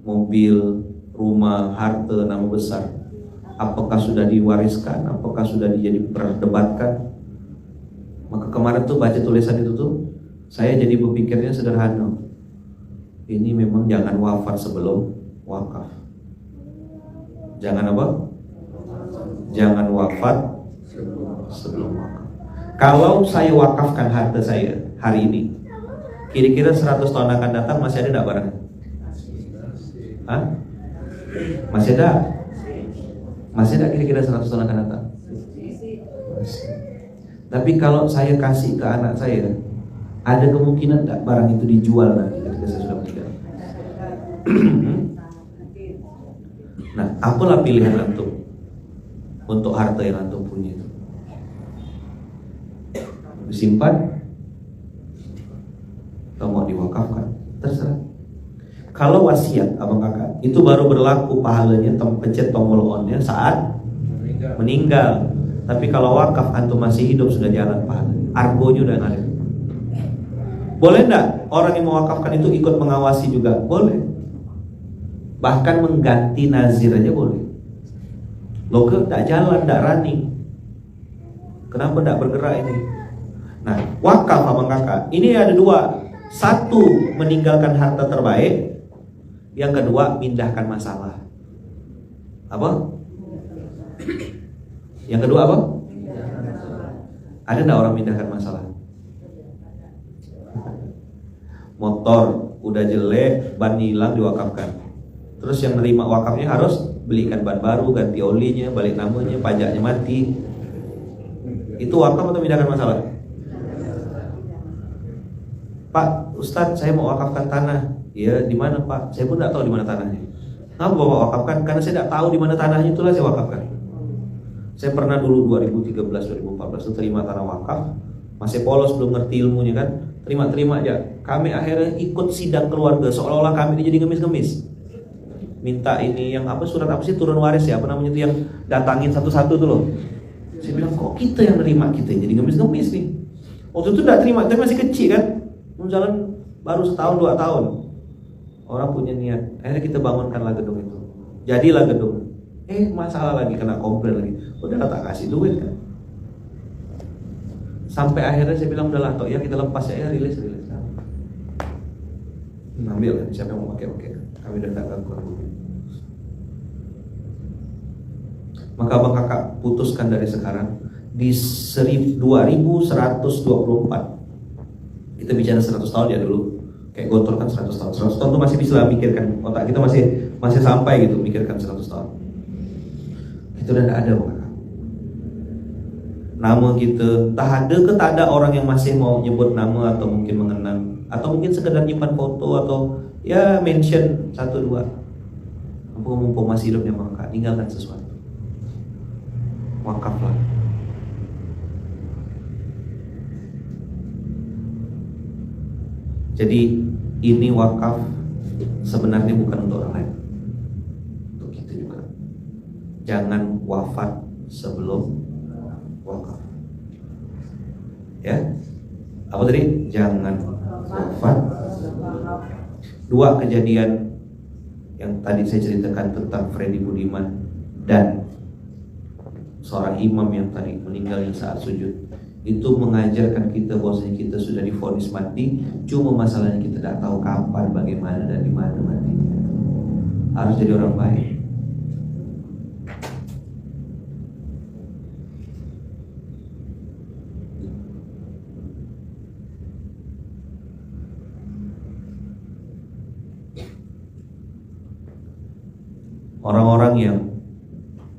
mobil, rumah, harta, nama besar? Apakah sudah diwariskan? Apakah sudah diperdebatkan? Maka kemarin tuh baca tulisan itu tuh, saya jadi berpikirnya sederhana. Ini memang jangan wafat sebelum wakaf. Jangan apa? Jangan wafat sebelum wakaf. Kalau saya wakafkan harta saya hari ini, kira-kira 100 tahun akan datang masih ada enggak barang? Hah? Masih ada? Masih ada kira-kira 100 tahun akan datang? Masih. Tapi kalau saya kasih ke anak saya, ada kemungkinan enggak barang itu dijual nanti ketika saya sudah meninggal? Nah, apalah pilihan antum untuk harta yang antum punya itu? Disimpan atau mau diwakafkan? Terserah. Kalau wasiat abang kakak itu baru berlaku pahalanya pencet tombol on-nya saat meninggal. Tapi kalau wakaf antum masih hidup sudah jalan pahalanya. Argonya udah ngalir. Boleh enggak orang yang mewakafkan itu ikut mengawasi juga? Boleh. Bahkan mengganti nazir aja boleh. Logo tak jalan, tak running. Kenapa tak bergerak ini? Nah, wakaf abang kakak ini ada dua. Satu, meninggalkan harta terbaik. Yang kedua, pindahkan masalah. Apa? Yang kedua apa? Ada enggak orang pindahkan masalah? Motor udah jelek, ban hilang, diwakafkan. Terus yang nerima wakafnya harus belikan ban baru, ganti olinya, balik namanya, pajaknya mati. Itu wakaf atau pindahkan masalah? Pak, Ustadz, saya mau wakafkan tanah. Ya, di mana Pak? Saya pun tidak tahu di mana tanahnya. Kenapa Bapak wakafkan? Karena saya tidak tahu di mana tanahnya, itulah saya wakafkan. Saya pernah dulu 2013-2014 itu terima tanah wakaf, masih polos belum ngerti ilmunya kan, terima aja. Kami akhirnya ikut sidang keluarga seolah-olah kami ini jadi ngemis-ngemis. Minta ini yang apa, surat apa sih, turun waris ya, apa namanya itu yang datangin satu-satu tuh loh. Saya bilang kok kita yang nerima, kita jadi ngemis-ngemis nih. Waktu itu tidak terima, tapi masih kecil kan, jalan baru setahun 2 tahun. Orang punya niat, akhirnya kita bangunkanlah gedung itu. Jadilah gedung. Masalah lagi, kena komplain lagi. Udah tak kasih duit kan. Sampai akhirnya saya bilang udahlah toh ya kita lepas ya, rilis. Ambil siapa yang mau pakai oke. Kami udah tak ganggu. Maka abang kakak putuskan dari sekarang di 2124. Kita bicara 100 tahun ya dulu. Kayak Gontor kan 100 tahun. 100 tahun tuh masih bisa mikirkan, otak kita masih sampai gitu mikirkan 100 tahun. Itu udah enggak ada bang kakak. Nama kita tak ada orang yang masih mau nyebut nama atau mungkin mengenang atau mungkin sekedar nyimpan foto atau ya mention 1-2. Mumpung masih hidupnya bang kakak, tinggalkan sesuatu. Wakaflah. Jadi ini wakaf sebenarnya bukan untuk orang lain, untuk kita juga. Jangan wafat sebelum wakaf. Ya, apa tadi? Jangan wafat. 2 kejadian yang tadi saya ceritakan tentang Freddy Budiman dan seorang imam yang tadi meninggal saat sujud, itu mengajarkan kita bahwasanya kita sudah divonis mati, cuma masalahnya kita tidak tahu kapan, bagaimana dan di mana matinya. Harus jadi orang baik. Orang-orang yang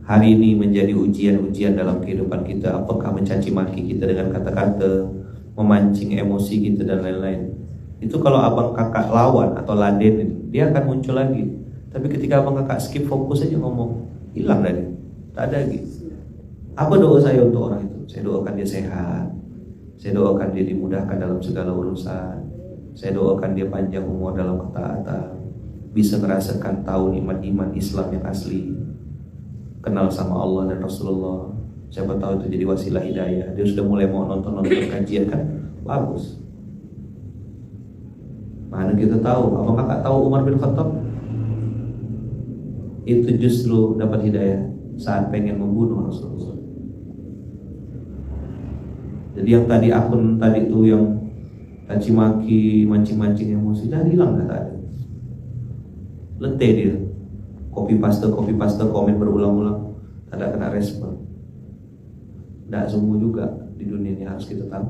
hari ini menjadi ujian-ujian dalam kehidupan kita, apakah mencaci maki kita dengan kata-kata, memancing emosi kita dan lain-lain. Itu kalau abang kakak lawan atau ladenin, dia akan muncul lagi. Tapi ketika abang kakak skip, fokus aja ngomong, hilang dari, tak ada lagi. Apa doa saya untuk orang itu? Saya doakan dia sehat, saya doakan dia dimudahkan dalam segala urusan, saya doakan dia panjang umur dalam ketaatan, bisa merasakan tahu nikmat iman Islam yang asli, kenal sama Allah dan Rasulullah. Siapa tahu itu jadi wasilah hidayah. Dia sudah mulai mau nonton kajian kan, bagus. Mana kita tahu, abang kakak tahu Umar bin Khattab itu justru dapat hidayah saat pengen membunuh Rasulullah. Jadi yang tadi akun tadi itu yang caci maki, mancing-mancing emosi, dah hilang dah tadi. Letih dia, copy paste komen berulang-ulang, tidak kena respon. Tidak semua juga di dunia ini harus kita tahu.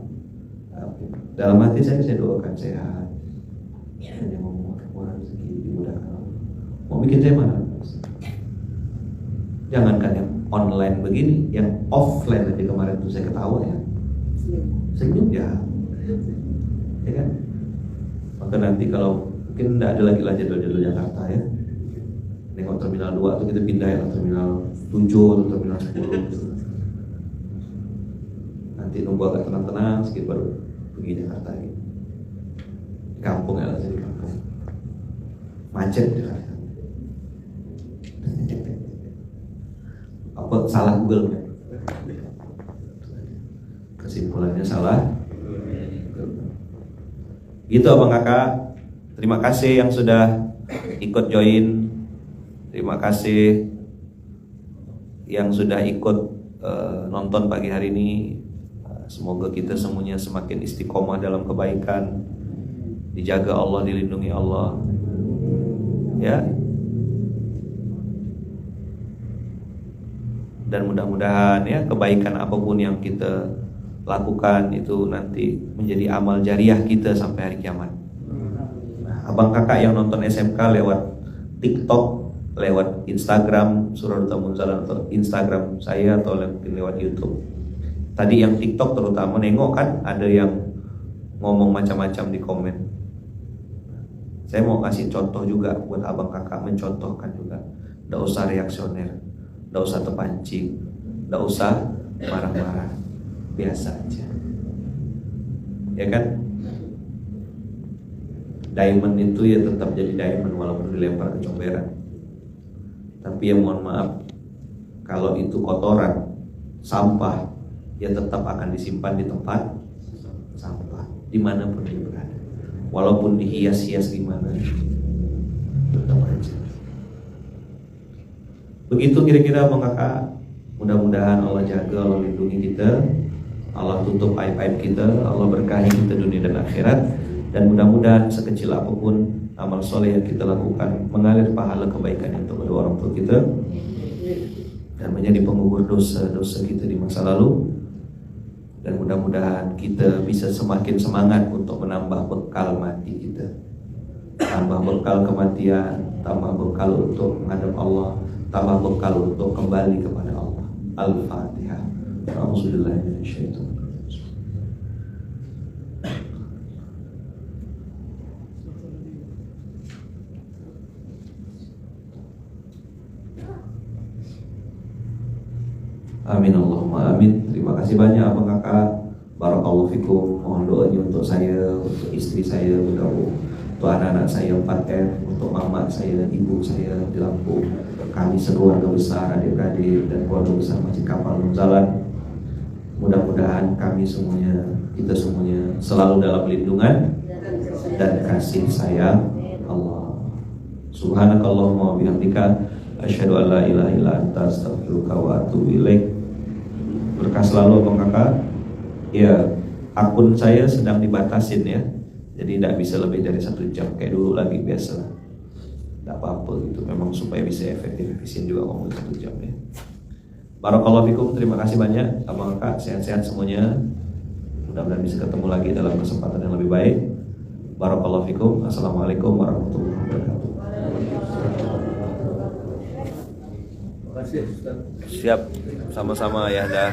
Dalam hati saya doakan sehat, hanya mau rezeki dimudahkan. Mau bikin saya mana? Jangankan yang online begini, yang offline aja kemarin tuh saya ketawa ya, senyum ya kan? Maka nanti kalau mungkin tidak ada lagi jadwal Jakarta ya. Nengok terminal 2 atau kita pindah ya terminal 7 atau terminal 10 gitu. Nanti nunggu agak tenang-tenang sedikit baru pergi Jakarta lagi. Kampung ya lah, jadi kampung. Macet Jakarta. Apa salah Google? Kesimpulannya salah. Gitu abang kakak. Terima kasih yang sudah ikut join. Terima kasih yang sudah ikut nonton pagi hari ini. Semoga kita semuanya semakin istiqomah dalam kebaikan, dijaga Allah, dilindungi Allah. Ya. Dan mudah-mudahan ya kebaikan apapun yang kita lakukan itu nanti menjadi amal jariah kita sampai hari kiamat. Abang kakak yang nonton SMK lewat TikTok, lewat Instagram Surah Duta Munzalan atau Instagram saya atau mungkin lewat YouTube. Tadi yang TikTok terutama nengok kan ada yang ngomong macam-macam di komen. Saya mau kasih contoh juga buat abang kakak, mencontohkan juga. Nggak usah reaksioner, nggak usah terpancing, nggak usah marah-marah, biasa aja. Ya kan? Diamond itu ya tetap jadi diamond walaupun dilempar ke comberan. Tapi ya mohon maaf, kalau itu kotoran, sampah, ya tetap akan disimpan di tempat sampah dimanapun dia berada. Walaupun dihias-hias gimana, tetap aja. Begitu kira-kira Bang Kakak. Mudah-mudahan Allah jaga, Allah lindungi kita. Allah tutup aib-aib kita, Allah berkahi kita dunia dan akhirat. Dan mudah-mudahan sekecil apapun amal soleh yang kita lakukan mengalir pahala kebaikan untuk kedua orang tua kita dan menjadi pengubur dosa-dosa kita di masa lalu. Dan mudah-mudahan kita bisa semakin semangat untuk menambah bekal mati kita, tambah bekal kematian, tambah bekal untuk menghadap Allah, tambah bekal untuk kembali kepada Allah. Al-Fatihah. A'udzubillahi minasyaitonir rajim. Amin Allahumma amin. Terima kasih banyak Abang Kakak. Barakallahu fikum. Mohon doanya untuk saya, untuk istri saya, untuk anak-anak saya 4M, untuk mama saya, ibu saya di Lampung, kami sekeluarga besar, adik-adik dan keluarga besar Masjid Kapal Nunzalan. Mudah-mudahan kami semuanya, kita semuanya selalu dalam lindungan dan kasih sayang Allah. Subhanakallahumma wa bihamdika asyhadu an la ilaha illa anta astaghfiruka wa atubu ilaik. Berkah selalu Abang Kakak. Ya, akun saya sedang dibatasin ya, jadi tidak bisa lebih dari 1 jam kayak dulu lagi biasa. Tidak apa-apa gitu, memang supaya bisa efektif efisien juga ngomong 1 jam ya. Barakallahu fikum, terima kasih banyak Abang Kakak, sehat-sehat semuanya. Mudah-mudahan bisa ketemu lagi dalam kesempatan yang lebih baik. Barakallahu fikum. Assalamualaikum warahmatullahi wabarakatuh. Siap, sama-sama ya dah.